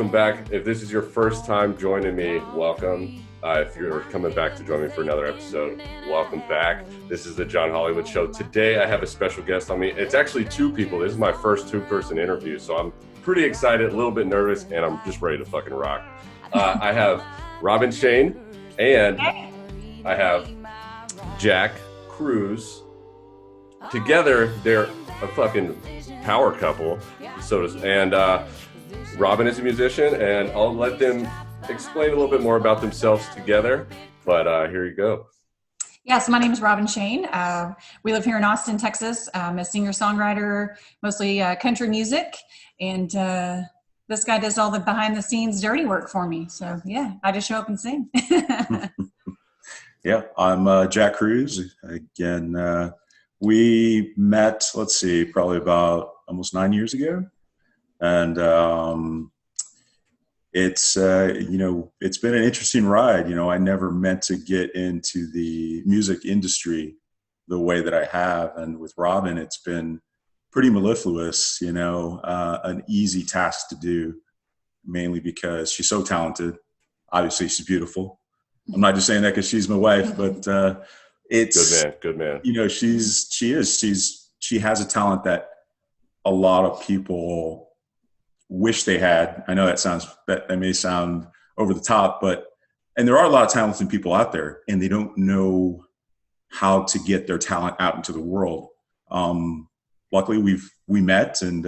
welcome back. If this is your first time joining me, welcome. If you're coming back to join me for another episode, welcome back. This is the John Hollywood Show. Today I have a special guest on me. It's actually two people. This is my first two-person interview, so I'm pretty excited, a little bit nervous, and I'm just ready to fucking rock. I have Robynn Shayne and I have Jack Cruz. Together, they're a fucking power couple. And Robynn is a musician, and I'll let them explain a little bit more about themselves together. But here you go. Yeah, so my name is Robynn Shayne. We live here in Austin, Texas. I'm a singer-songwriter, mostly country music. And this guy does all the behind-the-scenes dirty work for me. So, yeah, I just show up and sing. Yeah, I'm Jack Cruz. Again, we met, probably about almost 9 years ago. And it's been an interesting ride. I never meant to get into the music industry the way that I have. And with Robynn, it's been pretty mellifluous, an easy task to do, mainly because she's so talented. Obviously, she's beautiful. I'm not just saying that because she's my wife, but it's good man. She has a talent that a lot of people wish they had. I know that may sound over the top, and there are a lot of talented people out there, and they don't know how to get their talent out into the world. Luckily, we met, and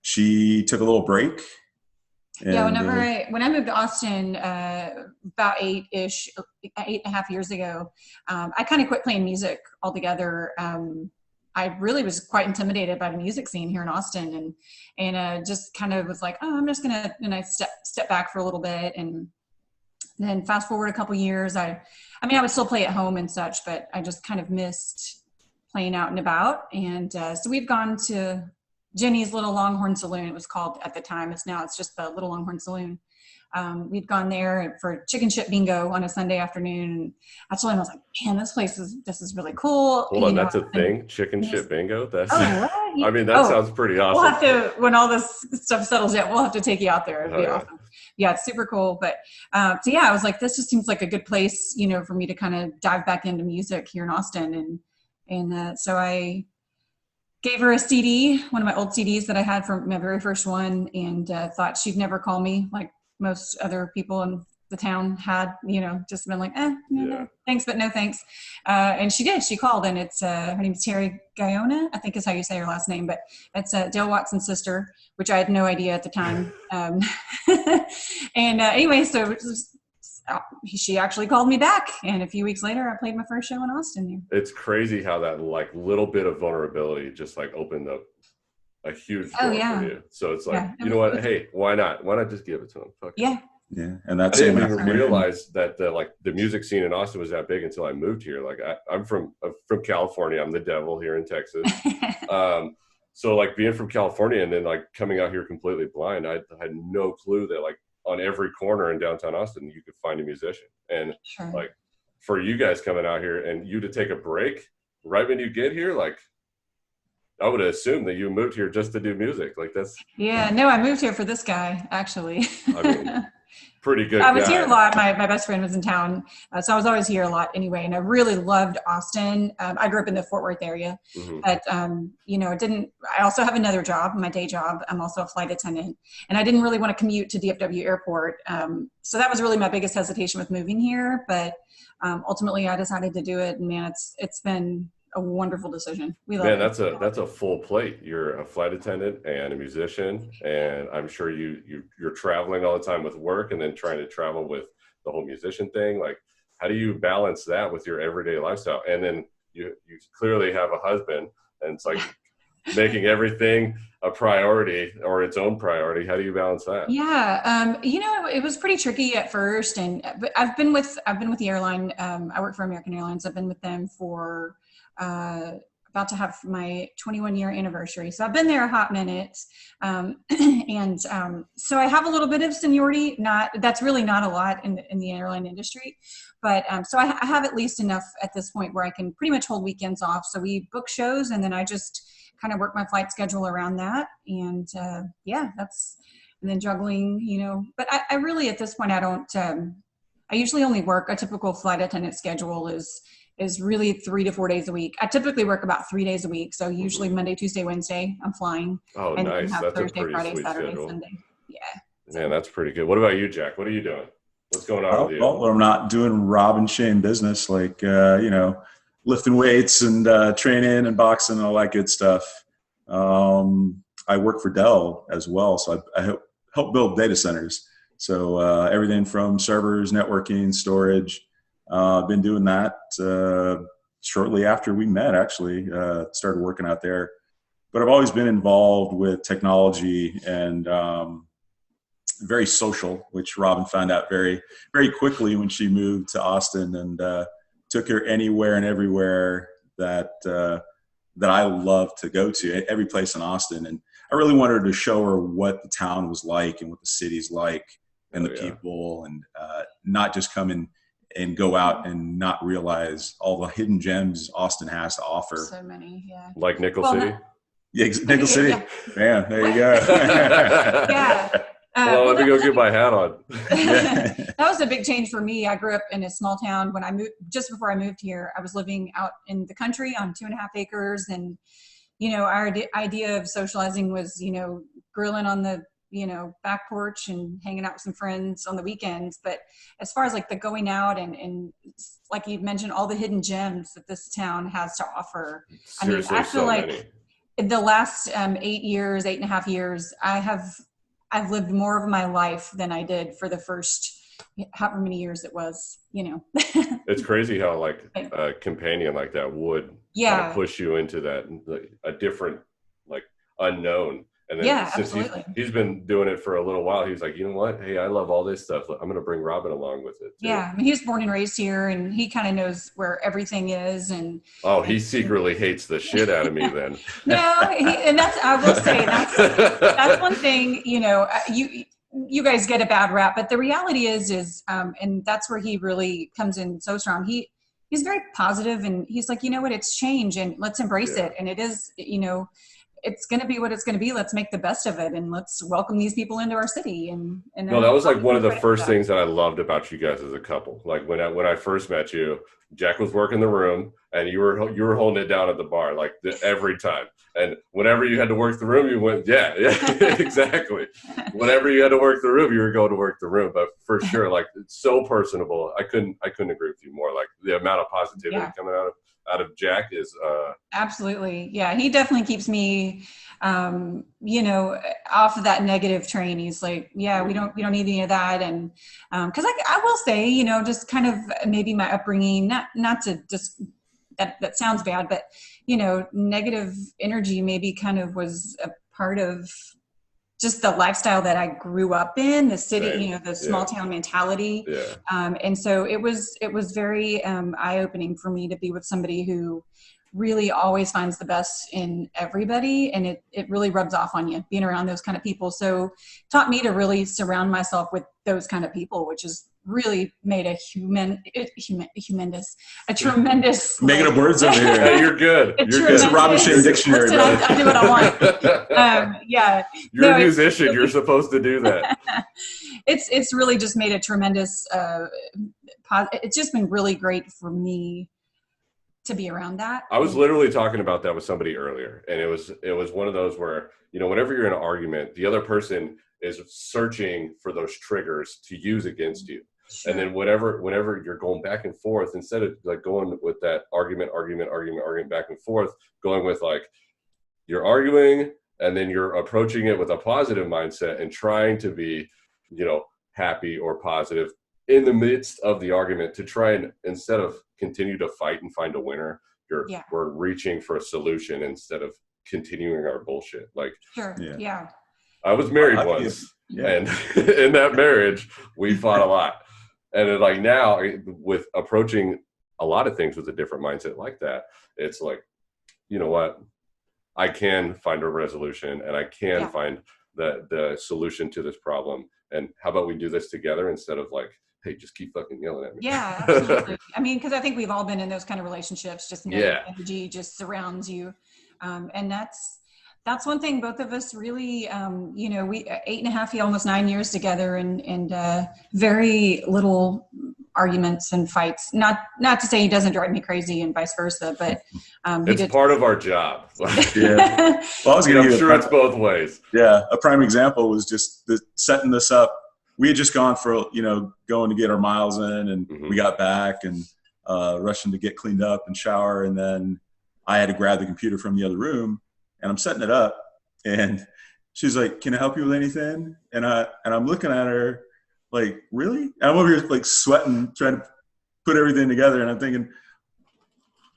she took a little break. And, when I moved to Austin about 8.5 years ago, I kind of quit playing music altogether. I really was quite intimidated by the music scene here in Austin, and just kind of was like, I'm just gonna, and I step back for a little bit, and then fast forward a couple years, I would still play at home and such, but I just kind of missed playing out and about, and so we've gone to Jenny's Little Longhorn Saloon, it was called at the time. It's just the Little Longhorn Saloon. We'd gone there for chicken shit bingo on a Sunday afternoon. And I told him, I was like, man, this is really cool. Hold on, that's a thing? Chicken shit bingo? That's, right? That sounds pretty awesome. We'll have to, when all this stuff settles down, we'll have to take you out there. It'd be awesome. Yeah, it's super cool. But I was like, this just seems like a good place, for me to kind of dive back into music here in Austin. And so I gave her a CD, one of my old CDs that I had from my very first one, and thought she'd never call me like most other people in the town had, just been like, no, thanks, but no thanks. And she did. She called, and it's her name's Terry Guyona, I think is how you say her last name, but it's Dale Watson's sister, which I had no idea at the time. Anyway, so she actually called me back, and a few weeks later I played my first show in Austin here. It's crazy how that like little bit of vulnerability just like opened up a huge door for you. So it's like, you know what? Hey, why not just give it to them? Fuck yeah. And that's I didn't even realize that the music scene in Austin was that big until I moved here. Like I'm from California. I'm the devil here in Texas. So like being from California and then like coming out here completely blind, I had no clue that like on every corner in downtown Austin, you could find a musician. And like for you guys coming out here and you to take a break right when you get here, like I would assume that you moved here just to do music. Like that's. Yeah, no, I moved here for this guy actually. Pretty good. I was here a lot. My best friend was in town. So I was always here a lot anyway. And I really loved Austin. I grew up in the Fort Worth area, but I also have another job, my day job. I'm also a flight attendant, and I didn't really want to commute to DFW airport. So that was really my biggest hesitation with moving here. But ultimately I decided to do it, and man, it's been a wonderful decision. We love it. That's a full plate. You're a flight attendant and a musician, and I'm sure you're traveling all the time with work, and then trying to travel with the whole musician thing. Like, how do you balance that with your everyday lifestyle? And then you clearly have a husband, and it's like making everything a priority or its own priority. How do you balance that? Yeah, it was pretty tricky at first, but I've been with the airline. I work for American Airlines. I've been with them for about to have my 21-year anniversary. So I've been there a hot minute. So I have a little bit of seniority, that's really not a lot in the airline industry. But so I have at least enough at this point where I can pretty much hold weekends off. So we book shows, and then I just kind of work my flight schedule around that. And and then juggling, but I really, at this point, I don't, I usually only work a typical flight attendant schedule is really 3 to 4 days a week. I typically work about 3 days a week. So usually Monday, Tuesday, Wednesday, I'm flying. Oh, and nice. Have That's Thursday, a pretty Friday, sweet Saturday, schedule. Sunday. Yeah. Man, that's pretty good. What about you, Jack? What are you doing? What's going on with you? Well, I'm not doing Robynn Shayne business, like, lifting weights and training and boxing and all that good stuff. I work for Dell as well. So I help build data centers. So everything from servers, networking, storage. I've been doing that shortly after we met, actually, started working out there. But I've always been involved with technology and very social, which Robynn found out very, very quickly when she moved to Austin, and took her anywhere and everywhere that I love to go to, every place in Austin. And I really wanted to show her what the town was like and what the city's like and the people, and not just come in and go out and not realize all the hidden gems Austin has to offer. So many, yeah. Like Nickel City? Yeah, Nickel City. Yeah, there you go. Yeah. Well, let me go get my hat on. That was a big change for me. I grew up in a small town. When I moved, just before I moved here, I was living out in the country on 2.5 acres. And, our idea of socializing was, grilling on the, back porch and hanging out with some friends on the weekends. But as far as like the going out and like you mentioned, all the hidden gems that this town has to offer. Seriously, I feel so like many. in the last 8.5 years, I've lived more of my life than I did for the first however many years it was, It's crazy how like a companion like that would kind of push you into that, a different, like, unknown. And then since he's been doing it for a little while, he's like, you know what? Hey, I love all this stuff. I'm going to bring Robynn along with it too. Yeah. He was born and raised here, and he kind of knows where everything is. And he secretly hates the shit out of me then. No, and I will say that's one thing, you guys get a bad rap, but the reality is, and that's where he really comes in so strong. He's very positive, and he's like, you know what, it's change, and let's embrace it. And it is, it's going to be what it's going to be. Let's make the best of it, and let's welcome these people into our city. And no, that was like one of the first things that I loved about you guys as a couple. Like when I first met you, Jack was working the room, and you were holding it down at the bar, like every time. And whenever you had to work the room, you went, yeah, exactly. Whenever you had to work the room, you were going to work the room. But for sure, like, it's so personable. I couldn't agree with you more. Like the amount of positivity coming out of Jack is absolutely. Yeah. He definitely keeps me, off of that negative train. He's like, yeah, we don't need any of that. And, cause I will say, just kind of maybe my upbringing, not to just, that sounds bad, but, negative energy maybe kind of was a part of just the lifestyle that I grew up in, the city, the small town mentality. Yeah. And so it was very eye-opening for me to be with somebody who really always finds the best in everybody. And it really rubs off on you being around those kind of people. So taught me to really surround myself with those kind of people, which has really made a tremendous. Making up words over here. Hey, you're good. You're It's a Robynn Shayne dictionary. I do what I want. You're a musician. You're supposed to do that. It's really just made a tremendous, it's just been really great for me to be around that. I was literally talking about that with somebody earlier, and it was one of those where, whenever you're in an argument, the other person is searching for those triggers to use against you. Sure. And then whenever you're going back and forth, instead of like going with that argument back and forth, going with like, you're arguing and then you're approaching it with a positive mindset and trying to be, happy or positive in the midst of the argument, to try and, instead of continue to fight and find a winner, we're reaching for a solution instead of continuing our bullshit. Like, sure. Yeah. I was married once, and in that marriage, we fought a lot. And then, like, now, with approaching a lot of things with a different mindset like that, it's like, you know what? I can find a resolution, and I can find the solution to this problem. And how about we do this together instead of like, hey, just keep fucking yelling at me. Yeah, absolutely. I mean, because I think we've all been in those kind of relationships, just negative energy just surrounds you. And that's That's one thing both of us really, we 8.5, almost 9 years together, and very little arguments and fights. Not to say he doesn't drive me crazy and vice versa, but it's part of our job. Yeah. Well, I'm sure it's both ways. Yeah. A prime example was just setting this up. We had just gone for, going to get our miles in, and we got back and rushing to get cleaned up and shower. And then I had to grab the computer from the other room, and I'm setting it up, and she's like, "Can I help you with anything?" And I'm looking at her like, "Really?" And I'm over here like sweating, trying to put everything together. And I'm thinking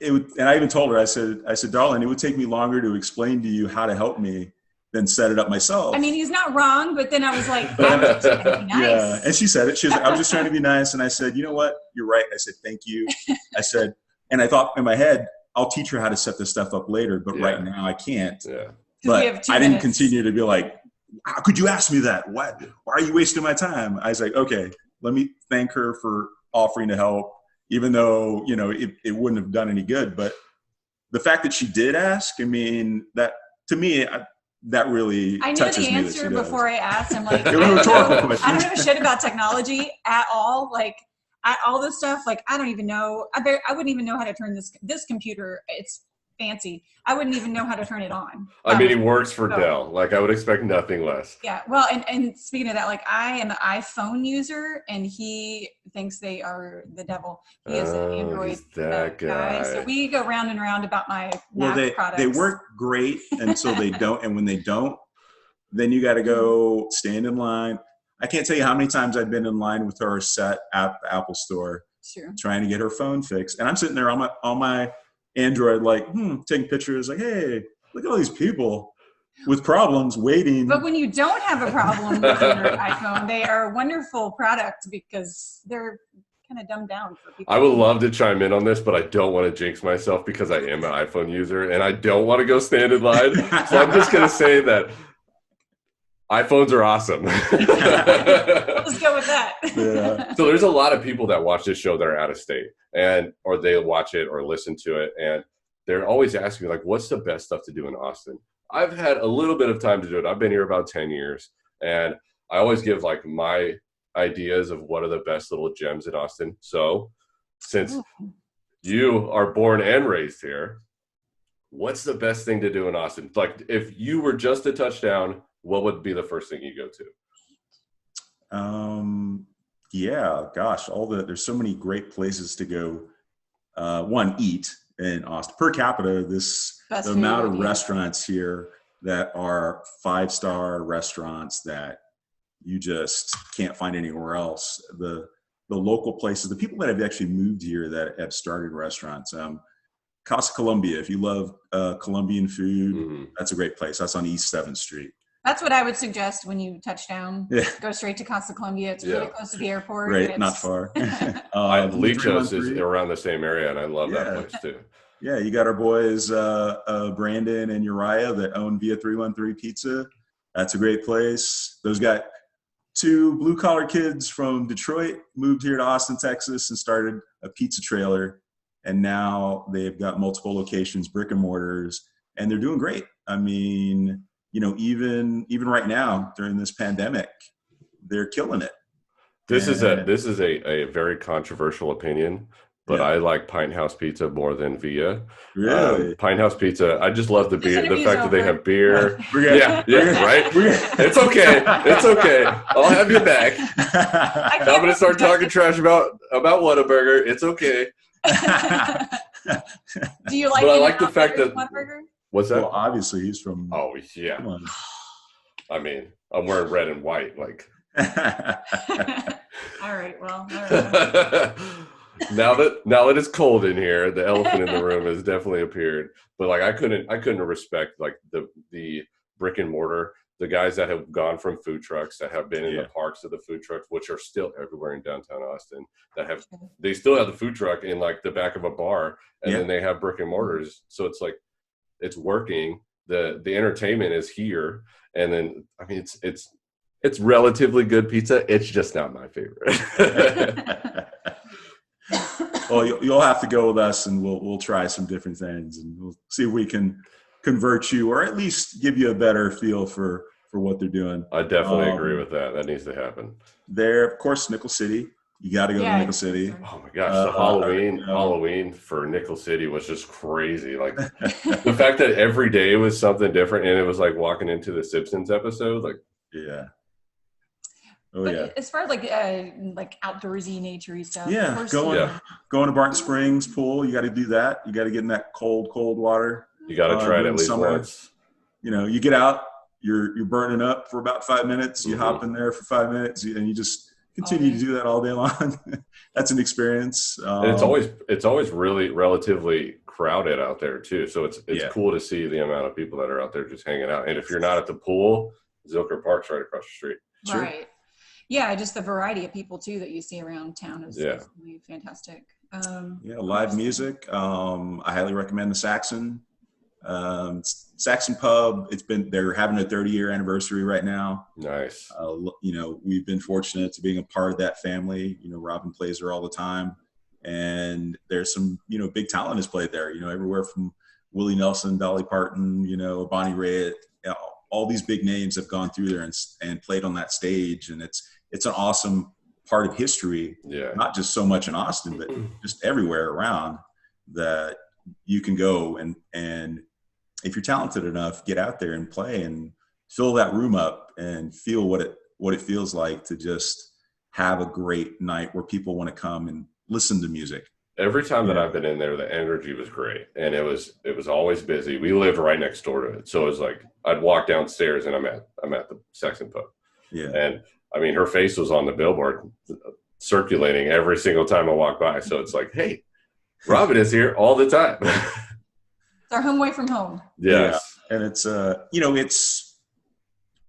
and I even told her, I said, "Darling, it would take me longer to explain to you how to help me than set it up myself." I mean, he's not wrong, but then I was like, I was just trying to be nice. Yeah. And she said it. She was like, "I was just trying to be nice." And I said, "You know what? You're right." I said, "Thank you." I said, and I thought in my head, I'll teach her how to set this stuff up later, but right now I can't. Yeah. But I didn't continue to be like, "How could you ask me that? Why are you wasting my time?" I was like, okay, let me thank her for offering to help, even though, it wouldn't have done any good. But the fact that she did ask, I mean, that to me, that really touches me. I knew the answer before I asked. I'm like, I don't know shit about technology at all. Like, all this stuff, like, I don't even know. I wouldn't even know how to turn this computer. It's fancy. I wouldn't even know how to turn it on. I mean, he works for Dell. Like, I would expect nothing less. Yeah. Well, and speaking of that, like, I am an iPhone user, and he thinks they are the devil. He is an Android he's that guy. So we go round and round about my Mac products. They work great until they don't, and when they don't, then you got to go stand in line. I can't tell you how many times I've been in line with her at the Apple store, trying to get her phone fixed. And I'm sitting there on my Android, like, taking pictures, like, hey, look at all these people with problems waiting. But when you don't have a problem with your iPhone, they are a wonderful product because they're kind of dumbed down for people. I would love to chime in on this, but I don't want to jinx myself because I am an iPhone user and I don't want to go stand in line. So I'm just going to say that iPhones are awesome. Let's go with that. Yeah. So there's a lot of people that watch this show that are out of state, or they watch it or listen to it, and they're always asking me, like, what's the best stuff to do in Austin? I've had a little bit of time to do it. I've been here about 10 years, and I always give like my ideas of what are the best little gems in Austin. So since you are born and raised here, what's the best thing to do in Austin? Like, if you were just a touchdown, what would be the first thing you go to? Yeah, gosh, there's so many great places to go. One, eat in Austin. Per capita, the amount of restaurants here that are 5-star restaurants that you just can't find anywhere else. The local places, the people that have actually moved here that have started restaurants. Casa Colombia, if you love Colombian food, that's a great place. That's on East 7th Street. That's what I would suggest when you touch down. Yeah. Go straight to Casa Colombia. It's really close to the airport. Right, not far. Lichos is around the same area, and I love that place too. Yeah, you got our boys Brandon and Uriah that own Via 313 Pizza. That's a great place. Those got 2 blue-collar kids from Detroit, moved here to Austin, Texas, and started a pizza trailer. And now they've got multiple locations, brick and mortars, and they're doing great. I mean, even right now during this pandemic, they're killing it. This is a very controversial opinion, but I like Pint House Pizza more than Via. Really? Pint House Pizza. I just love the beer. The fact that they have beer. Yeah, right. It's okay. It's okay. I'll have you back. I'm gonna start talking trash about Whataburger. It's okay. Do you like? But I like the fact that. Whataburger? What's that? Well, obviously he's from. Oh yeah. I mean, I'm wearing red and white, like. All right. Well. All right. Now that it's cold in here, the elephant in the room has definitely appeared. But like, I couldn't respect like the brick and mortar, the guys that have gone from food trucks, that have been in the parks of the food trucks, which are still everywhere in downtown Austin, they still have the food truck in like the back of a bar, and then they have brick and mortars. So it's like, it's working. The entertainment is here, and then I mean it's relatively good pizza. It's just not my favorite. Well, you'll have to go with us, and we'll try some different things, and we'll see if we can convert you, or at least give you a better feel for what they're doing. I definitely agree with that. That needs to happen. There, of course, Nickel City. You got to go to Nickel City. Oh my gosh, the Halloween for Nickel City was just crazy. Like the fact that every day was something different, and it was like walking into the Simpsons episode. Like, yeah. But as far as like outdoorsy, naturey stuff. Yeah, going to Barton Springs pool. You got to do that. You got to get in that cold water. You got to try it at least once. You get out. You're burning up for about 5 minutes. You hop in there for 5 minutes, and you just continue to do that all day long. That's an experience. And it's always really relatively crowded out there too. So it's cool to see the amount of people that are out there just hanging out. And if you're not at the pool, Zilker Park's right across the street. Right. Sure. Yeah, just the variety of people too that you see around town is really fantastic. Live music. I highly recommend the Saxon. Saxon Pub. They're having a 30-year anniversary right now. Nice. We've been fortunate to being a part of that family. Robynn plays there all the time, and there's some big talent has played there. Everywhere from Willie Nelson, Dolly Parton, Bonnie Raitt. All these big names have gone through there and played on that stage, and it's an awesome part of history. Yeah. Not just so much in Austin, but just everywhere around that you can go and if you're talented enough, get out there and play and fill that room up and feel what it feels like to just have a great night where people want to come and listen to music. Every time that I've been in there, the energy was great, and it was always busy. We lived right next door to it, so it was like I'd walk downstairs and I'm at the Saxon Pub. Yeah, and I mean, her face was on the billboard, circulating every single time I walk by. So it's like, hey, Robynn is here all the time. It's our home away from home. Yes. Yeah. And it's it's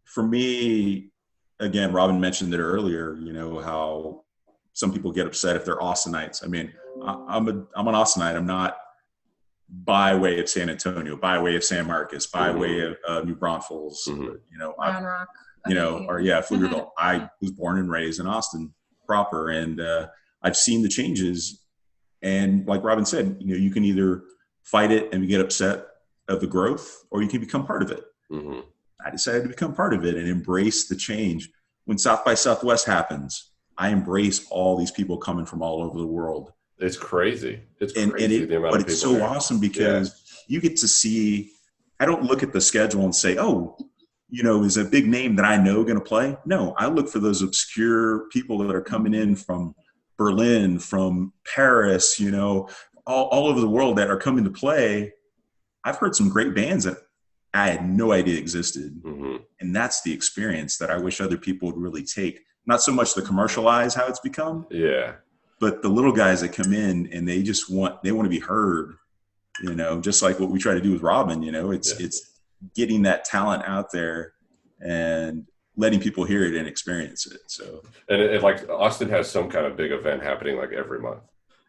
for me, again, Robynn mentioned it earlier, how some people get upset if they're Austinites. I mean, I'm an Austinite. I'm not by way of San Antonio, by way of San Marcos, by way of New Braunfels, Round Rock. Pflugerville. I was born and raised in Austin proper, and I've seen the changes. And like Robynn said, you can either fight it and get upset of the growth, or you can become part of it. Mm-hmm. I decided to become part of it and embrace the change. When South by Southwest happens, I embrace all these people coming from all over the world. It's crazy. It's crazy the amount of people. But it's so awesome because you get to see. I don't look at the schedule and say, "Oh, is a big name that I know going to play?" No, I look for those obscure people that are coming in from Berlin, from Paris, all over the world that are coming to play. I've heard some great bands that I had no idea existed. Mm-hmm. And that's the experience that I wish other people would really take. Not so much the commercialize how it's become. Yeah. But the little guys that come in and they want to be heard, just like what we try to do with Robynn, it's getting that talent out there and letting people hear it and experience it. So, and it like Austin has some kind of big event happening like every month.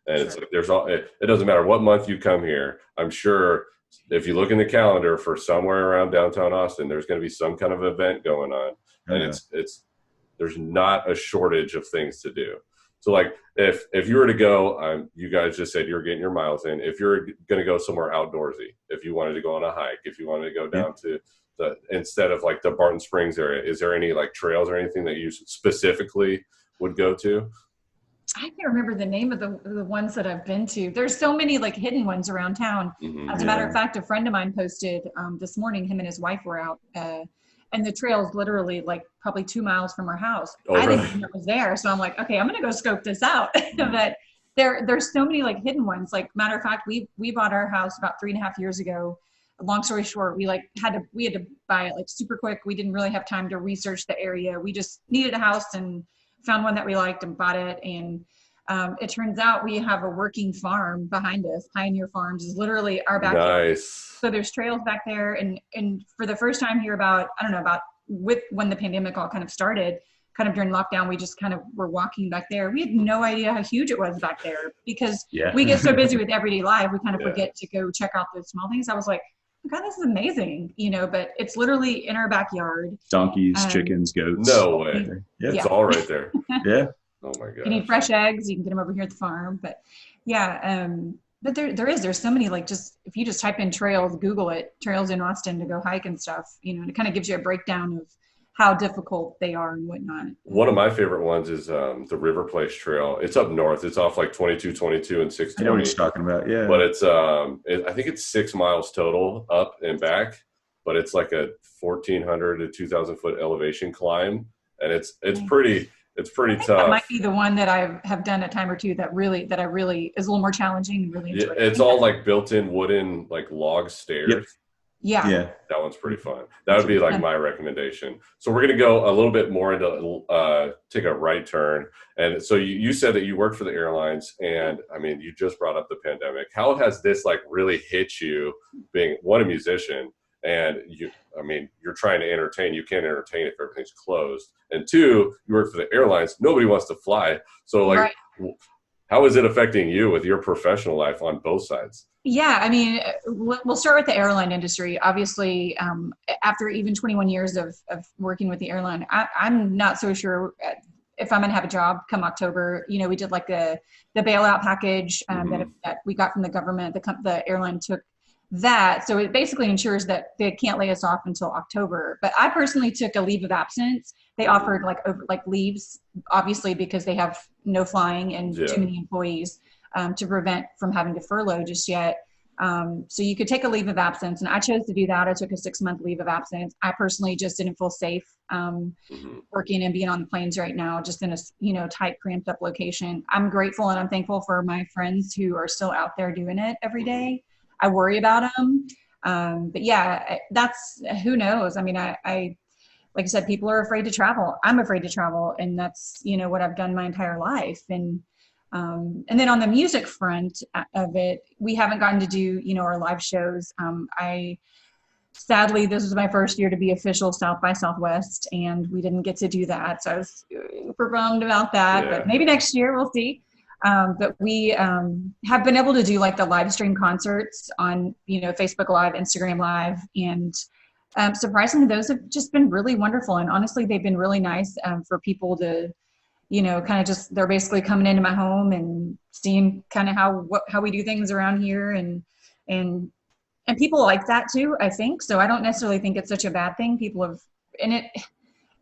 And it's like it doesn't matter what month you come here. I'm sure if you look in the calendar for somewhere around downtown Austin, there's going to be some kind of event going on, and there's not a shortage of things to do. So like if you were to go, you guys just said you were getting your miles in. If you're going to go somewhere outdoorsy, if you wanted to go on a hike, if you wanted to go down to instead of like the Barton Springs area, is there any like trails or anything that you specifically would go to? I can't remember the name of the ones that I've been to. There's so many like hidden ones around town. Mm-hmm. As a matter of fact, a friend of mine posted this morning, him and his wife were out and the trail's literally like probably 2 miles from our house. I didn't even know it was there. So I'm like, okay, I'm going to go scope this out. But there's so many like hidden ones. Like matter of fact, we bought our house about 3.5 years ago. Long story short, we had to buy it like super quick. We didn't really have time to research the area. We just needed a house and found one that we liked and bought it. And it turns out we have a working farm behind us. Pioneer Farms is literally our backyard. Nice. So there's trails back there. And for the first time here about when the pandemic all kind of started, kind of during lockdown, we just kind of were walking back there. We had no idea how huge it was back there because we get so busy with everyday life. We kind of forget to go check out those small things. I was like, oh God, this is amazing, but it's literally in our backyard. Donkeys, chickens, goats. No way. It's all right there. Yeah. Oh my God. You need fresh eggs. You can get them over here at the farm. But But there's so many, like, just if you just type in trails, Google it, trails in Austin to go hike and stuff, and it kind of gives you a breakdown of how difficult they are and whatnot. One of my favorite ones is the River Place Trail. It's up north. It's off like 2222 and 620. I know what you're talking about. Yeah. But it's I think it's 6 miles total up and back, but it's like a 1,400 to 2,000 foot elevation climb, and it's pretty tough. That might be the one that I have done a time or two that I really is a little more challenging and really enjoy. It's all like built-in wooden like log stairs. Yep. Yeah. That one's pretty fun. That would be like my recommendation. So we're going to go a little bit more into take a right turn. And so you said that you worked for the airlines, and I mean, you just brought up the pandemic. How has this like really hit you being a musician, and you're trying to entertain. You can't entertain if everything's closed. And two, you work for the airlines. Nobody wants to fly. So like, How is it affecting you with your professional life on both sides? Yeah, I mean, we'll start with the airline industry. Obviously, after even 21 years of working with the airline, I'm not so sure if I'm going to have a job come October. We did like the bailout package that we got from the government. The airline took that. So it basically ensures that they can't lay us off until October. But I personally took a leave of absence. They offered like leaves, obviously, because they have no flying and too many employees. To prevent from having to furlough just yet. So you could take a leave of absence, and I chose to do that. I took a 6-month leave of absence. I personally just didn't feel safe working and being on the planes right now, just in a tight, cramped up location. I'm grateful and I'm thankful for my friends who are still out there doing it every day. I worry about them. But yeah, that's, who knows? I mean, I like I said, people are afraid to travel. I'm afraid to travel. And that's, what I've done my entire life. And then on the music front of it, we haven't gotten to do, our live shows. Sadly, this was my first year to be official South by Southwest, and we didn't get to do that. So I was super bummed about that, but maybe next year we'll see. But we have been able to do like the live stream concerts on, Facebook Live, Instagram Live, and surprisingly, those have just been really wonderful. And honestly, they've been really nice for people to, kind of just, they're basically coming into my home and seeing kind of how we do things around here. And people like that too, I think. So I don't necessarily think it's such a bad thing. People have, and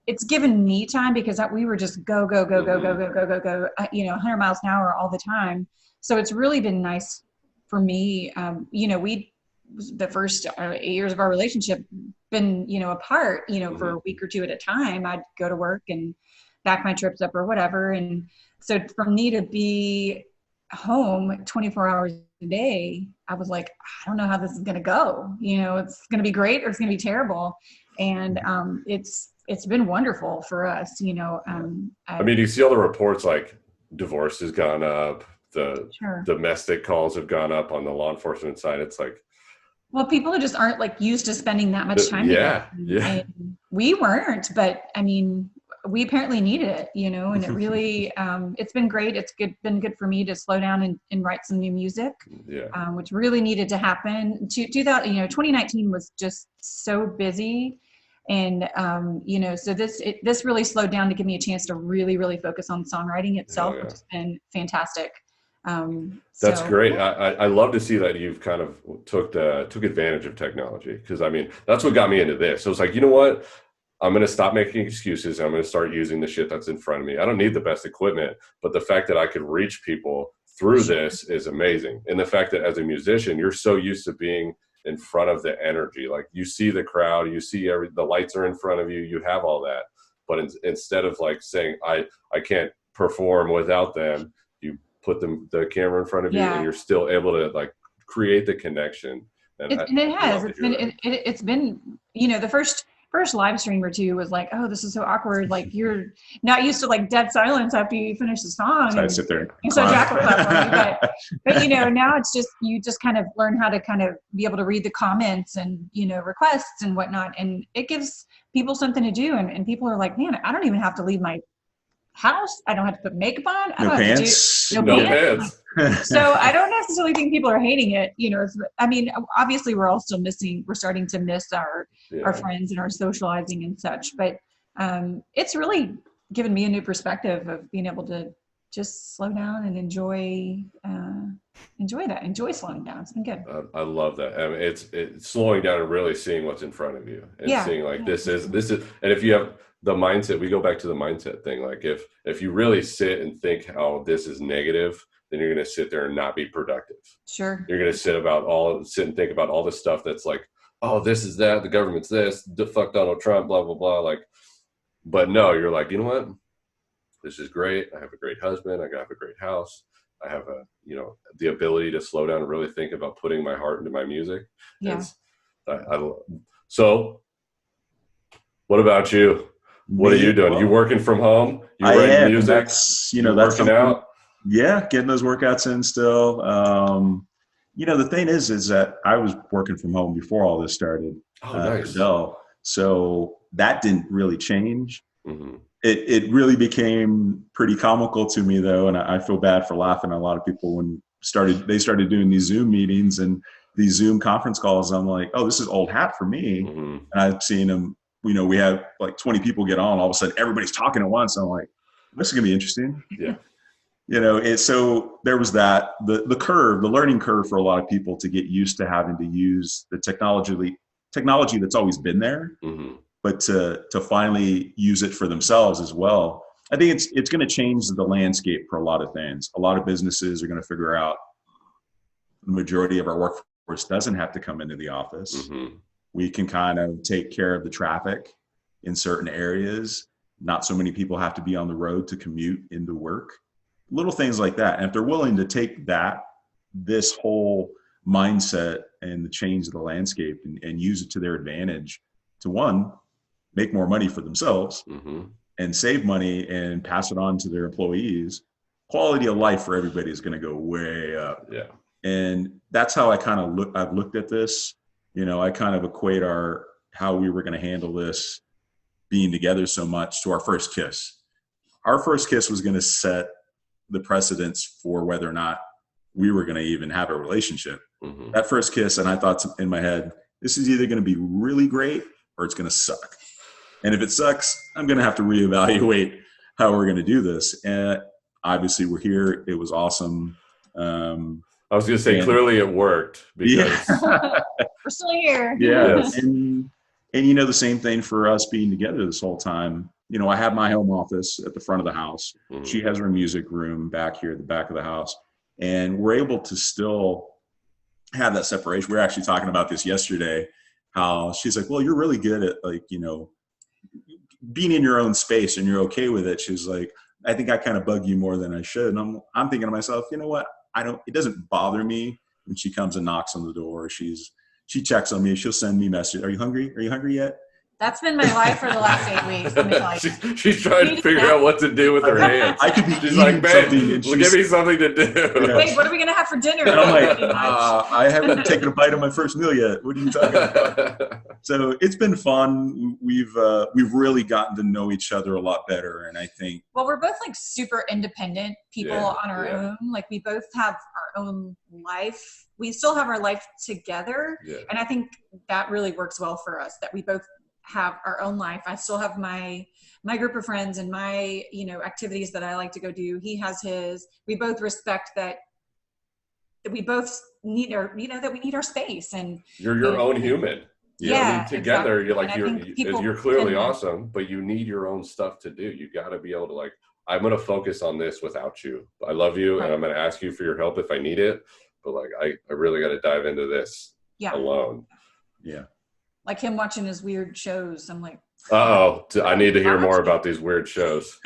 it's given me time because we were just go, 100 miles an hour all the time. So it's really been nice for me. The first 8 years of our relationship been, apart, for a week or two at a time. I'd go to work and back my trips up or whatever. And so for me to be home 24 hours a day, I was like, I don't know how this is going to go. It's going to be great or it's going to be terrible. And it's been wonderful for us. I mean, you see all the reports like divorce has gone up, the domestic calls have gone up on the law enforcement side. It's like, well, people just aren't like used to spending that much time together. And we weren't, but I mean, we apparently needed it, and it really, it's been great. It's been good for me to slow down and write some new music, which really needed to happen. 2019 was just so busy. And, so this really slowed down to give me a chance to really, really focus on songwriting itself, which has been fantastic. That's great. I love to see that you've kind of took advantage of technology. Cause I mean, that's what got me into this. So it's like, you know what? I'm going to stop making excuses. I'm going to start using the shit that's in front of me. I don't need the best equipment, but the fact that I could reach people through this is amazing. And the fact that as a musician, you're so used to being in front of the energy. Like you see the crowd, you see the lights are in front of you, you have all that. But instead of like saying, I can't perform without them, you put the camera in front of you and you're still able to like create the connection. And it's been, the first live stream or two was like, oh, this is so awkward. Like you're not used to like dead silence after you finish the song. So I sit there. And so Jack will clap for me. But now it's just, you just kind of learn how to kind of be able to read the comments and, requests and whatnot. And it gives people something to do. And people are like, man, I don't even have to leave my house. I don't have to put makeup on. I don't have to do no pants. So I don't necessarily think people are hating it. Obviously we're all still we're starting to miss our friends and our socializing and such, but it's really given me a new perspective of being able to just slow down and enjoy that. Enjoy slowing down. It's been good. I love that. I mean, it's slowing down and really seeing what's in front of you and seeing like this is, and if you have the mindset, we go back to the mindset thing. Like if you really sit and think how this is negative, then you're going to sit there and not be productive. Sure. You're going to sit and think about all the stuff that's like, oh, this is that, the government's this, fuck Donald Trump, blah, blah, blah. Like, but no, you're like, you know what? This is great. I have a great husband. I have a great house. I have the ability to slow down and really think about putting my heart into my music. Yeah. So what about you? What are you doing? You working from home? You writing music? That's working out? Yeah, getting those workouts in still. The thing is that I was working from home before all this started. Oh, nice. So that didn't really change. Mm-hmm. It really became pretty comical to me though, and I feel bad for laughing at a lot of people when they started doing these Zoom meetings and these Zoom conference calls. I'm like, oh, this is old hat for me. Mm-hmm. And I've seen them. We have like 20 people get on. All of a sudden, everybody's talking at once. I'm like, this is gonna be interesting. Yeah. So there was that the learning curve for a lot of people to get used to having to use the technology that's always been there. Mm-hmm. But to finally use it for themselves as well. I think it's going to change the landscape for a lot of things. A lot of businesses are going to figure out the majority of our workforce doesn't have to come into the office. Mm-hmm. We can kind of take care of the traffic in certain areas. Not so many people have to be on the road to commute into work. Little things like that. And if they're willing to take this whole mindset and change the landscape and use it to their advantage to make more money for themselves mm-hmm. and save money and pass it on to their employees, quality of life for everybody is going to go way up. Yeah. And that's how I've looked at this. I kind of equate how we were going to handle this being together so much to our first kiss. Our first kiss was going to set the precedence for whether or not we were going to even have a relationship. Mm-hmm. That first kiss, and I thought in my head, this is either going to be really great or it's going to suck. And if it sucks, I'm going to have to reevaluate how we're going to do this. And obviously we're here. It was awesome. I was going to say, clearly it worked because we're still here. Yeah. Yes. And the same thing for us being together this whole time. I have my home office at the front of the house. Mm-hmm. She has her music room back here at the back of the house. And we're able to still have that separation. We were actually talking about this yesterday, how she's like, well, you're really good at being in your own space and you're okay with it. She's like, I think I kind of bug you more than I should. And I'm thinking to myself, you know what? It doesn't bother me when she comes and knocks on the door. She checks on me. She'll send me messages. Are you hungry? Are you hungry yet? That's been my life for the last 8 weeks. Let me tell you. She's trying to figure out what to do with her hands. I could be She's like, babe, give me something to do. Yeah. Wait, what are we going to have for dinner? And I'm like, I haven't taken a bite of my first meal yet. What are you talking about? So it's been fun. We've really gotten to know each other a lot better. And I think. Well, we're both like super independent people on our own. Like we both have our own life. We still have our life together. Yeah. And I think that really works well for us, that we both have our own life. I still have my group of friends and my activities that I like to go do. He has his. We both respect that we both need our that we need our space, and you're your own human. Together exactly. You're clearly awesome, but you need your own stuff to do. You got to be able to I'm going to focus on this without you. I love you, and I'm going to ask you for your help if I need it, but I really got to dive into this alone. Yeah. Like him watching his weird shows. I'm like, I need to hear more about these weird shows.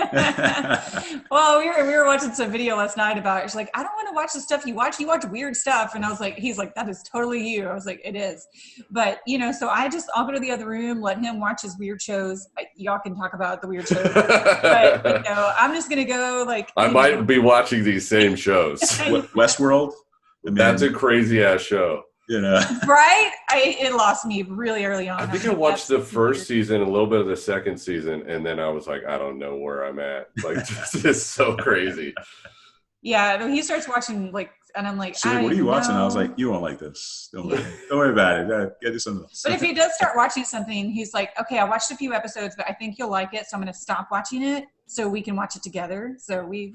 Well, we were watching some video last night about it. She's like, I don't want to watch the stuff you watch. You watch weird stuff. And I was like, he's like, that is totally you. I was like, it is. But, so I'll go to the other room, let him watch his weird shows. Y'all can talk about the weird shows. But, I'm just going to go I might be watching these same shows. Westworld? That's a crazy ass show. Right? It lost me really early on. I think I watched the first season, a little bit of the second season, and then I was like, I don't know where I'm at. This is so crazy. Yeah, he starts watching and I'm like, she's like, what are you watching? I was like, you won't like this. Don't worry about it. Get this something else. But if he does start watching something, he's like, okay, I watched a few episodes, but I think you'll like it, so I'm going to stop watching it so we can watch it together. So we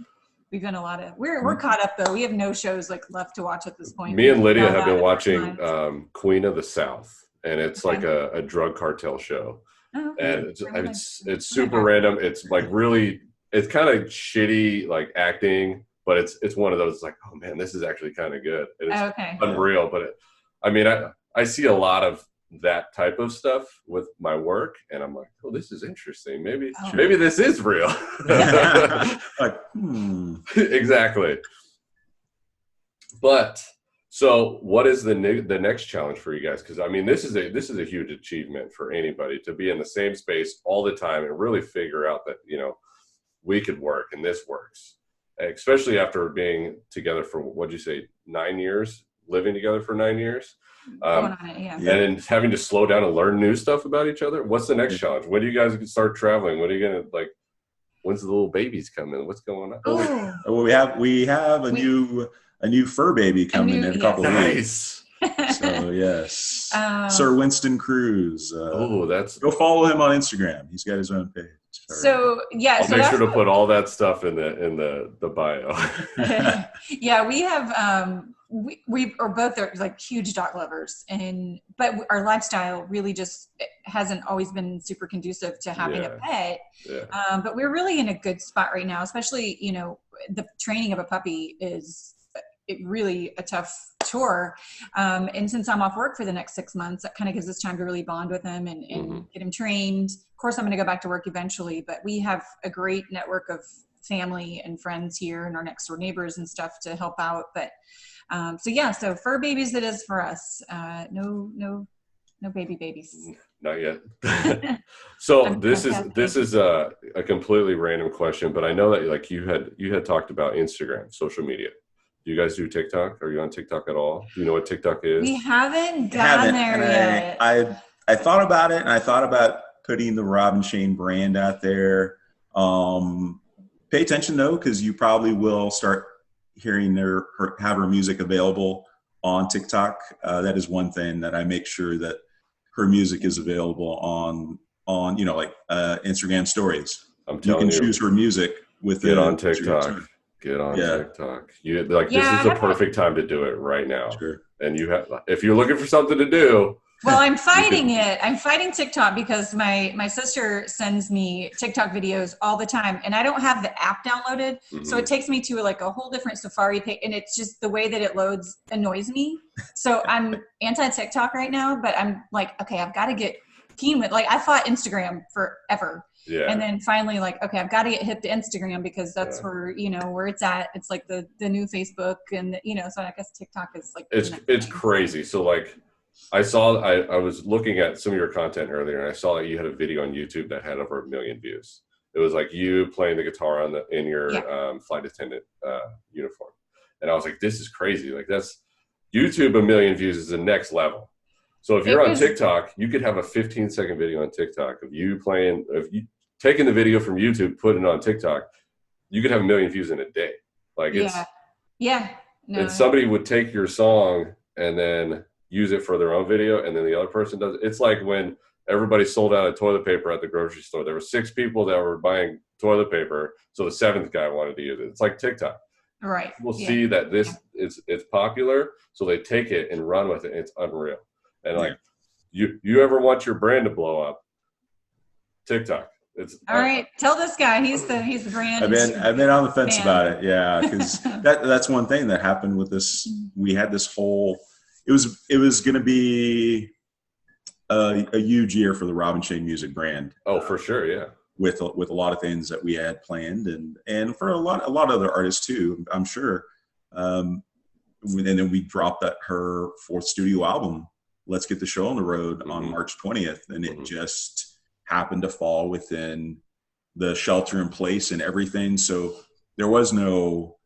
We've done a lot of. We're caught up though. We have no shows like left to watch at this point. Me and Lydia have been All watching Queen of the South, and it's like Okay. a drug cartel show. Oh, okay. And it's super random. It's like really, it's kind of shitty like acting, but it's one of those like, oh man, this is actually kind of good. And it's Okay. unreal. But I see a lot of that type of stuff with my work, and I'm like, oh, this is interesting. Maybe this is real. Like, Exactly. But so what is the next challenge for you guys? Because I mean, this is a huge achievement for anybody to be in the same space all the time and really figure out that, you know, we could work and this works, especially after being together for, what'd you say, 9 years, living together for 9 years. Going on it, yeah. And then having to slow down and learn new stuff about each other. What's the next challenge? When do you guys start traveling? What are you gonna like? When's the little babies coming? What's going on? Well, we have a new fur baby coming in a couple of weeks. So yes, Sir Winston Cruz. That's go follow him on Instagram. He's got his own page. So yeah, I'll make sure to put all that stuff in the bio. Yeah, we have we are both like huge dog lovers, but our lifestyle really just hasn't always been super conducive to having a pet. Yeah. But we're really in a good spot right now, especially, you know, the training of a puppy is really a tough chore. And since I'm off work for the next 6 months, that kind of gives us time to really bond with him and get him trained. Of course, I'm going to go back to work eventually, but we have a great network of family and friends here and our next door neighbors and stuff to help out. But so fur babies it is for us. No babies. Not yet. So this is a completely random question, but I know that like you had talked about Instagram, social media. Do you guys do TikTok? Are you on TikTok at all? Do you know what TikTok is? We haven't gotten there yet. I thought about it, and I thought about putting the Robynn Shayne brand out there. Pay attention though, because you probably will start hearing have her music available on TikTok. That is one thing that I make sure that her music is available on Instagram stories. I'm telling you, can choose her music with Get on TikTok. TikTok. This is the perfect time to do it right now. Sure. And if you're looking for something to do. Well, I'm fighting it. I'm fighting TikTok because my sister sends me TikTok videos all the time, and I don't have the app downloaded. So it takes me to like a whole different Safari page, and it's just the way that it loads annoys me. So I'm anti-TikTok right now, but I'm like, okay, I've got to get keen with, like, I fought Instagram forever. Yeah. And then finally, like, okay, I've got to get hip to Instagram because that's where it's at. It's like the new Facebook, and so I guess TikTok is like it's crazy. So like I was looking at some of your content earlier, and I saw that you had a video on YouTube that had over 1 million views. It was like you playing the guitar in your flight attendant uniform, and I was like, this is crazy. Like that's YouTube 1 million views is the next level. So if you're on TikTok, you could have a 15-second video on TikTok of you playing, of you taking the video from YouTube, putting it on TikTok. You could have 1 million views in a day. Like and somebody would take your song and then use it for their own video, and then the other person does it. It's like when everybody sold out of toilet paper at the grocery store. There were 6 people that were buying toilet paper, so the 7th guy wanted to use it. It's like TikTok. Right. We'll see that it's popular, so they take it and run with it. It's unreal. And like you ever want your brand to blow up? TikTok. It's all right. Tell this guy he's the brand. I've been on the fence about it. Yeah, because that's one thing that happened with this. We had this whole. It was going to be a huge year for the Robynn Shayne music brand. Oh, for sure, yeah. With a lot of things that we had planned, and for a lot of other artists too, I'm sure. And then we dropped her 4th studio album, Let's Get the Show on the Road, on March 20th, and it just happened to fall within the shelter in place and everything. So there was no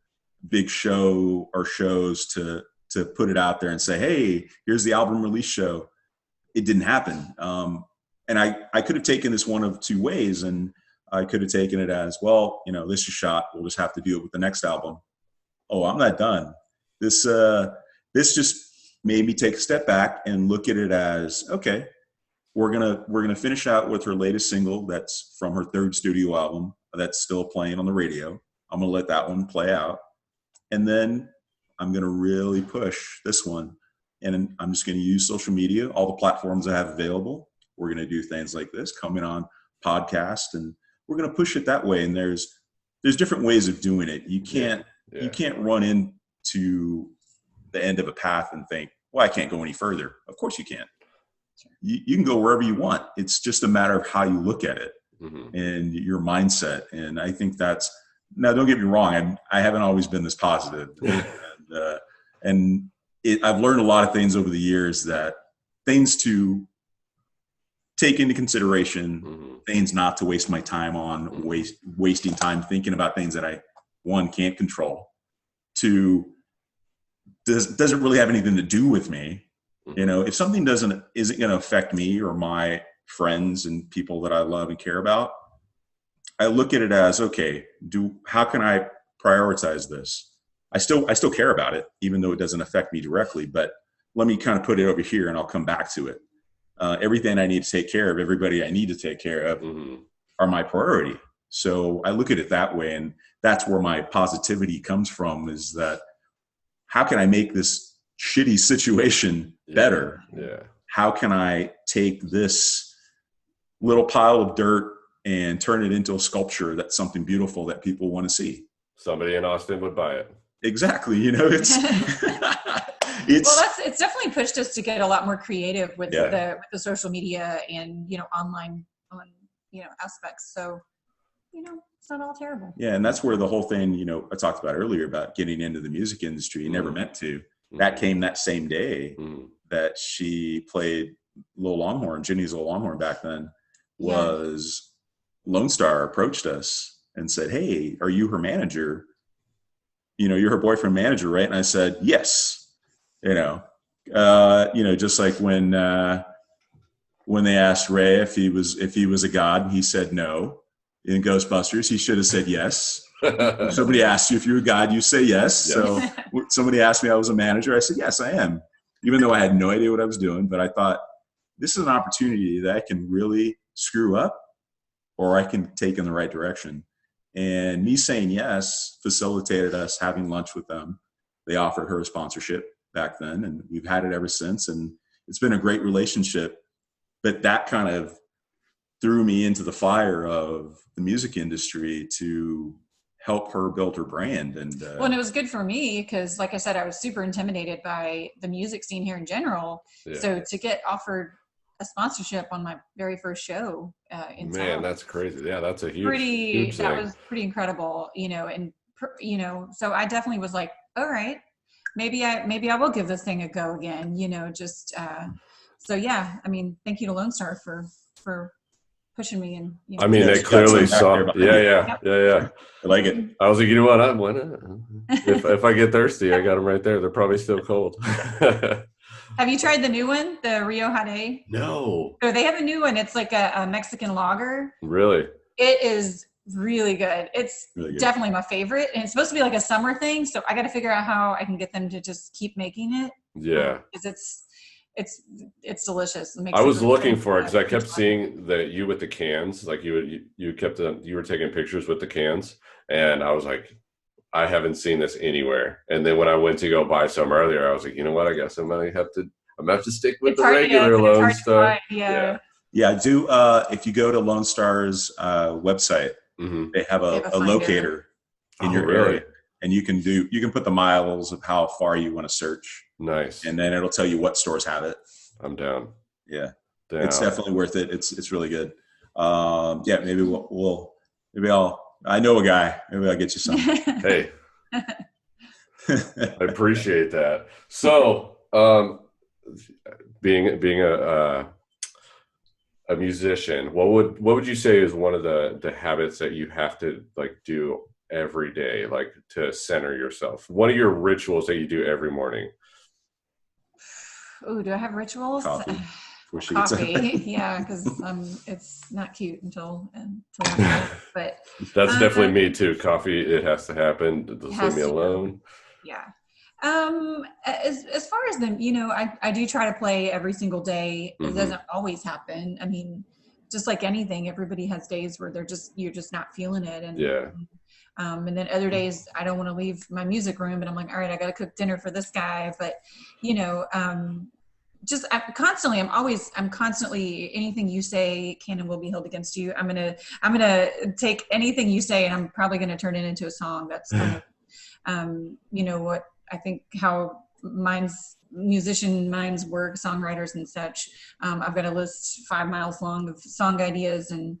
big show or shows to put it out there and say, hey, here's the album release show. It didn't happen. And I could have taken this one of 2 ways, and I could have taken it as, well, this is shot. We'll just have to do it with the next album. Oh, I'm not done. This just made me take a step back and look at it as, okay, we're gonna finish out with her latest single that's from her 3rd studio album that's still playing on the radio. I'm going to let that one play out. And then I'm going to really push this one. And I'm just going to use social media, all the platforms I have available. We're going to do things like this, coming on podcast, and we're going to push it that way. And there's different ways of doing it. You can't run into the end of a path and think, well, I can't go any further. Of course you can. You can go wherever you want. It's just a matter of how you look at it and your mindset. And I think now don't get me wrong. I haven't always been this positive. I've learned a lot of things over the years, that things to take into consideration, things not to waste my time on, wasting time thinking about things that I, one, can't control, two, doesn't really have anything to do with me. You know, if something isn't going to affect me or my friends and people that I love and care about, I look at it as, okay, how can I prioritize this? I still care about it, even though it doesn't affect me directly, but let me kind of put it over here and I'll come back to it. Everything I need to take care of, everybody I need to take care of are my priority. So I look at it that way. And that's where my positivity comes from, is that how can I make this shitty situation better? Yeah. How can I take this little pile of dirt and turn it into a sculpture that's something beautiful that people want to see? Somebody in Austin would buy it. Exactly. You know, it's definitely pushed us to get a lot more creative with the social media and, online aspects. So, it's not all terrible. Yeah. And that's where the whole thing, I talked about earlier about getting into the music industry, never meant to. That came that same day that she played Lil Longhorn, Jenny's Lil Longhorn back then, was Lone Star approached us and said, "Hey, are you her manager? You're her boyfriend manager, right?" And I said, "Yes." Just like when they asked Ray if he was a god, he said no. In Ghostbusters, he should have said yes. Somebody asked you if you're a god, you say yes. So somebody asked me if I was a manager, I said, yes, I am. Even though I had no idea what I was doing, but I thought, this is an opportunity that I can really screw up or I can take in the right direction. And me saying yes facilitated us having lunch with them. They offered her a sponsorship back then, and we've had it ever since. And it's been a great relationship. But that kind of threw me into the fire of the music industry to help her build her brand. And and it was good for me because, like I said, I was super intimidated by the music scene here in general. So to get offered a sponsorship on my very first show in town, that's crazy. Yeah, that's a huge that thing. was pretty incredible, so I definitely was like, all right, maybe I will give this thing a go again, thank you to Lone Star for pushing me. And they clearly saw. Yeah. I like it. I was like, you know what? I'm if I get thirsty, I got them right there. They're probably still cold. Have you tried the new one, the Rio Jade? No. So they have a new one. It's like a Mexican lager. Really? It is really good. It's really good. Definitely my favorite. And it's supposed to be like a summer thing. So I got to figure out how I can get them to just keep making it. Yeah. Because it's delicious. I was looking for it because I kept seeing you with the cans. Like you were taking pictures with the cans, and I was like, I haven't seen this anywhere. And then when I went to go buy some earlier, I was like, you know what? I guess I'm gonna have to stick with the regular Lone Star. Yeah. I do. If you go to Lone Star's website, they have a locator in your area, and you can put the miles of how far you want to search. Nice. And then it'll tell you what stores have it. I'm down. Yeah. Down. It's definitely worth it. It's really good. Maybe I know a guy. Maybe I'll get you some. Hey. I appreciate that. So, being a musician, what would you say is one of the habits that you have to do every day, to center yourself? One of your rituals that you do every morning? Oh, do I have rituals? Coffee. Yeah, because it's not cute until but that's definitely me too. Coffee, it has to happen. It doesn't leave me alone. Yeah. As far as I do try to play every single day. It doesn't always happen. I mean, just like anything, everybody has days where you're just not feeling it. And And then other days I don't want to leave my music room, but I'm like, all right, I got to cook dinner for this guy. But, I'm constantly, anything you say can and will be held against you. I'm going to take anything you say and I'm probably going to turn it into a song. That's kind of, what I think how musician minds work, songwriters and such. I've got a list 5 miles long of song ideas and,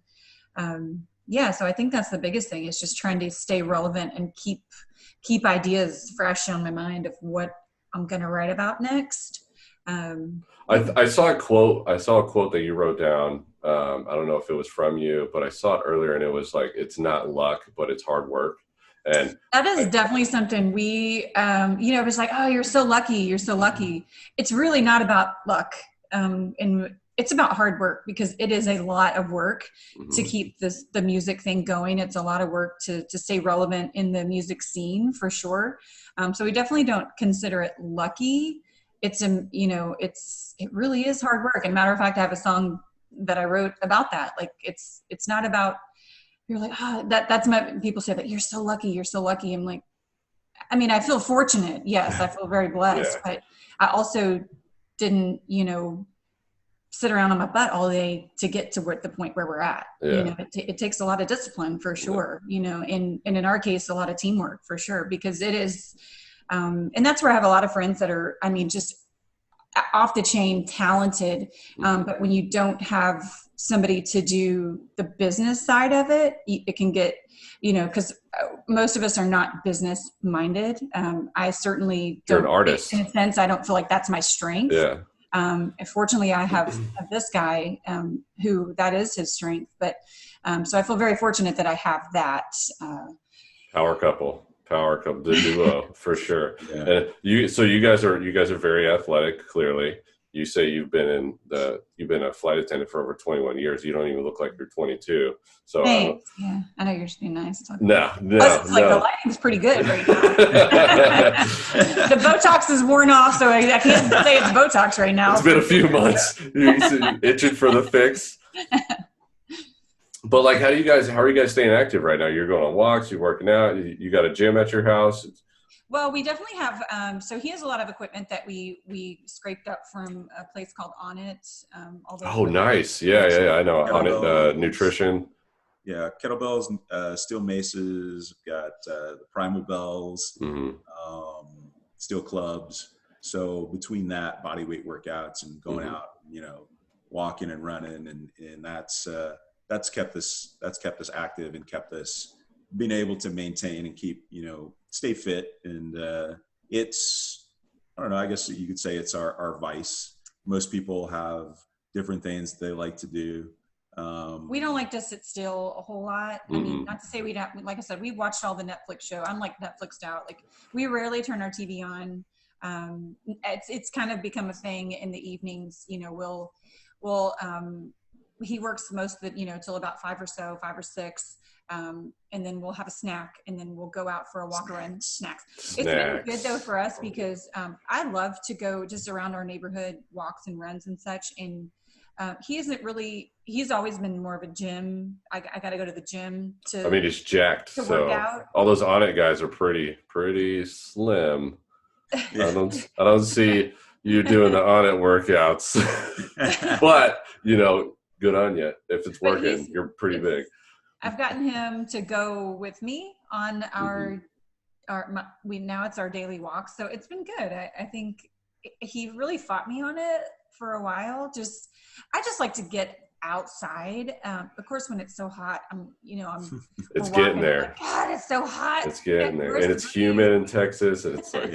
so I think that's the biggest thing is just trying to stay relevant and keep ideas fresh on my mind of what I'm going to write about next. I saw a quote that you wrote down. I don't know if it was from you, but I saw it earlier and it was like, it's not luck, but it's hard work. And that is definitely something we, it was like, oh, you're so lucky. You're so lucky. It's really not about luck. And it's about hard work because it is a lot of work to keep the music thing going. It's a lot of work to stay relevant in the music scene for sure. So we definitely don't consider it lucky. It really is hard work. And matter of fact, I have a song that I wrote about that. Like it's not about, you're like, that's people say that you're so lucky. You're so lucky. I'm like, I feel fortunate. Yes. I feel very blessed, but I also didn't, sit around on my butt all day to get to the point where we're at. It takes a lot of discipline for sure, and in our case, a lot of teamwork for sure, because it is, and that's where I have a lot of friends that are, just off the chain talented. But when you don't have somebody to do the business side of it, it can get, because most of us are not business minded. I certainly don't. You're an artist. In a sense, I don't feel like that's my strength. Yeah. Fortunately, I have this guy who that is his strength. But so I feel very fortunate that I have that. Power couple, the duo for sure. Yeah. And you guys are very athletic. Clearly, you say you've been a flight attendant for over 21 years. You don't even look like you're 22. So thanks. Yeah, I know you're just being nice. No. The lighting's pretty good right now. The Botox is worn off, so I can't say it's Botox right now. It's been a few months. You're itching for the fix. But like, how are you guys staying active right now? You're going on walks, you're working out, you got a gym at your house. Well, we definitely have, so he has a lot of equipment that we scraped up from a place called On It. Oh, nice. Yeah. I know. On It, nutrition. Yeah. Kettlebells, steel maces, got the primal bells, steel clubs. So between that, body weight workouts and going out, walking and running and that's kept us active and kept us being able to maintain and keep, stay fit. And it's, I don't know, I guess you could say it's our vice. Most people have different things they like to do. We don't like to sit still a whole lot. Not to say we don't, like I said, we watched all the Netflix show. I'm like Netflixed out. Like we rarely turn our TV on. It's kind of become a thing in the evenings, he works most of the, till about 5 or 6. And then we'll have a snack and then we'll go out for a walk around snacks. It's been good though for us because, I love to go just around our neighborhood walks and runs and such. And, he's always been more of a gym. I got to go to the gym he's jacked. To work out. All those On It guys are pretty slim. I don't see you doing the On It workouts, but good on you. If it's working, you're pretty big. I've gotten him to go with me on now it's our daily walk. So it's been good. I think he really fought me on it for a while. I just like to get outside. Of course, when it's so hot, it's getting there. Like, God, it's so hot. It's getting there. And it's humid in Texas. And it's like,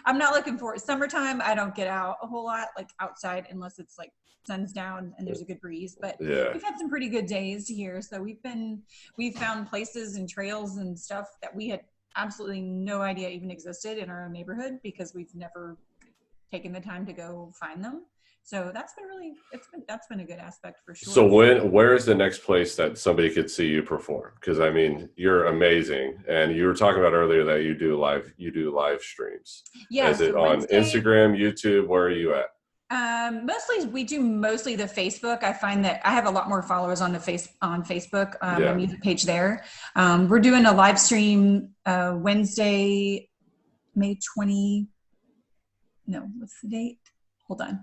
I'm not looking for it. Summertime, I don't get out a whole lot, like outside, unless it's like sun's down and there's a good breeze. But we've had some pretty good days here. So we've found places and trails and stuff that we had absolutely no idea even existed in our own neighborhood because we've never taken the time to go find them. So that's been a good aspect for sure. So where is the next place that somebody could see you perform? Because you're amazing, and you were talking about earlier that you do live streams. Yeah. Is it on Instagram, YouTube? Where are you at? Mostly we do mostly the Facebook. I find that I have a lot more followers on Facebook, my music page there. We're doing a live stream Wednesday, May 20. No, what's the date? Hold on.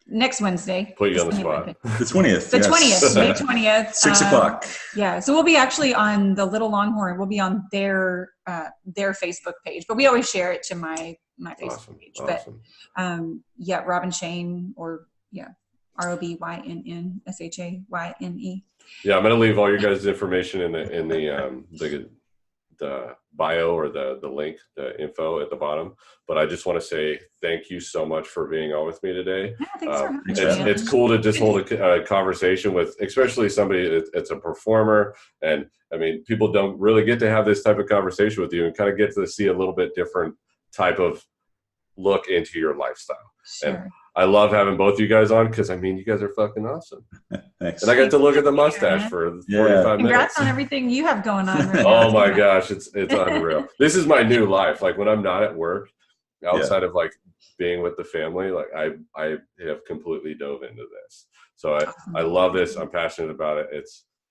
Next Wednesday. Put you on the spot. The 20th. The 20th, May 20th. 6 o'clock. Yeah. So we'll be actually on the Little Longhorn. We'll be on their Facebook page, but we always share it to my Facebook page. Awesome. But Robynn Shayne ROBYNN SHAYNE. Yeah, I'm gonna leave all your guys' information in the bio or the link, the info at the bottom. But I just want to say thank you so much for being on with me today. Yeah, thanks for having me. It's cool to just hold a conversation with, especially somebody that's a performer. And I mean, people don't really get to have this type of conversation with you and kind of get to see a little bit different type of look into your lifestyle. Sure. And I love having both you guys on because, I mean, you guys are fucking awesome. Thanks. And I got to look at the mustache for 45 minutes. Congrats on everything you have going on right Oh my gosh, it's unreal. This is my new life. Like when I'm not at work, outside of like being with the family, like I have completely dove into this. So I love this. I'm passionate about it.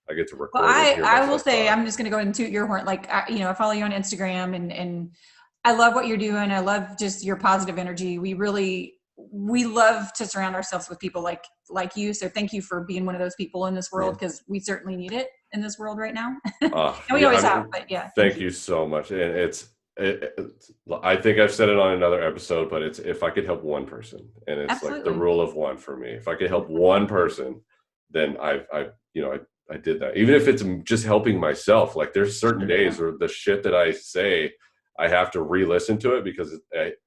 I get to record. Well, I will say, I'm just going to go ahead and toot your horn. Like, I follow you on Instagram and I love what you're doing. I love just your positive energy. We love to surround ourselves with people like you. So thank you for being one of those people in this world, because we certainly need it in this world right now. And we always have, but yeah. Thank you so much. And I think I've said it on another episode, but it's, if I could help one person, and it's Absolutely. like the rule of one for me. If I could help one person, then I did that. Even if it's just helping myself. Like there's certain days where the shit that I say, I have to re-listen to it because it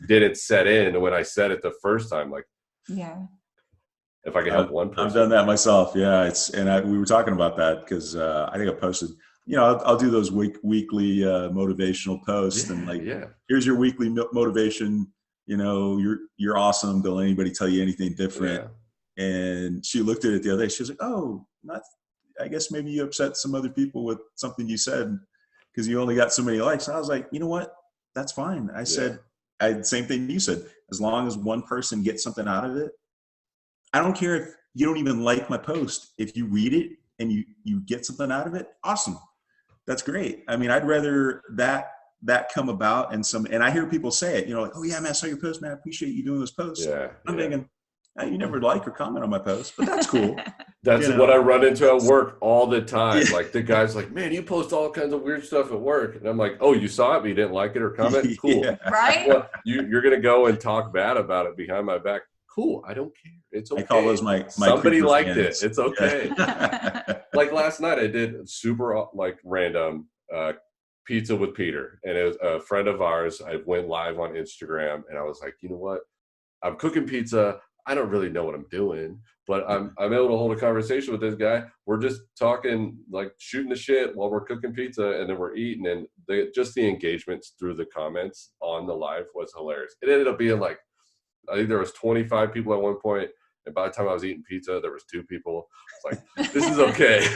didn't set in when I said it the first time. Like, if I could help one person. I've done that myself. Yeah. We were talking about that because I think I posted, I'll do those weekly motivational posts and here's your weekly motivation. You're awesome. Don't let anybody tell you anything different. Yeah. And she looked at it the other day. She was like, oh, I guess maybe you upset some other people with something you said because you only got so many likes. And I was like, you know what? That's fine. I said, same thing you said. As long as one person gets something out of it, I don't care if you don't even like my post. If you read it and you get something out of it, awesome. That's great. I mean, I'd rather that come about and I hear people say it, like, oh yeah, man, I saw your post, man. I appreciate you doing this post. Yeah. I'm thinking, you never like or comment on my post, but that's cool. That's what I run into at work all the time. Yeah. Like the guy's like, man, you post all kinds of weird stuff at work. And I'm like, oh, you saw it, but you didn't like it or comment? Cool. Yeah. Right? Well, you're going to go and talk bad about it behind my back. Cool. I don't care. It's okay. I call those my somebody liked fans. It. It's okay. Yeah. Like last night I did super random pizza with Peter. And it was a friend of ours. I went live on Instagram and I was like, you know what? I'm cooking pizza. I don't really know what I'm doing, but I'm able to hold a conversation with this guy. We're just talking, like shooting the shit while we're cooking pizza, and then we're eating. And the engagements through the comments on the live was hilarious. It ended up being like, I think there was 25 people at one point, and by the time I was eating pizza, there was 2 people. It's like, this is okay.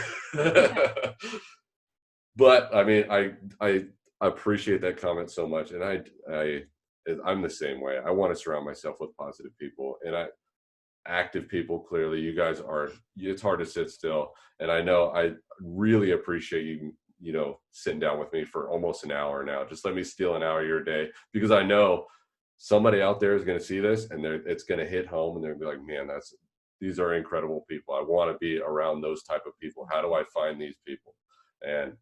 But I mean, I appreciate that comment so much, and I'm the same way. I want to surround myself with positive people and active people. Clearly, you guys are. It's hard to sit still, and I know I really appreciate you. Sitting down with me for almost an hour now. Just let me steal an hour of your day, because I know somebody out there is going to see this and it's going to hit home, and they're going to be like, man, these are incredible people. I want to be around those type of people. How do I find these people? And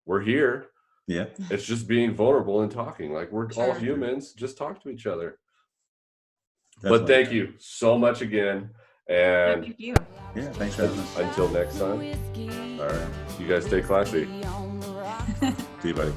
we're here. Yeah. It's just being vulnerable and talking. Like we're all humans. Just talk to each other. But thank you so much again. And thank you. Yeah, thanks for having us. Until next time. All right. You guys stay classy. See you, buddy.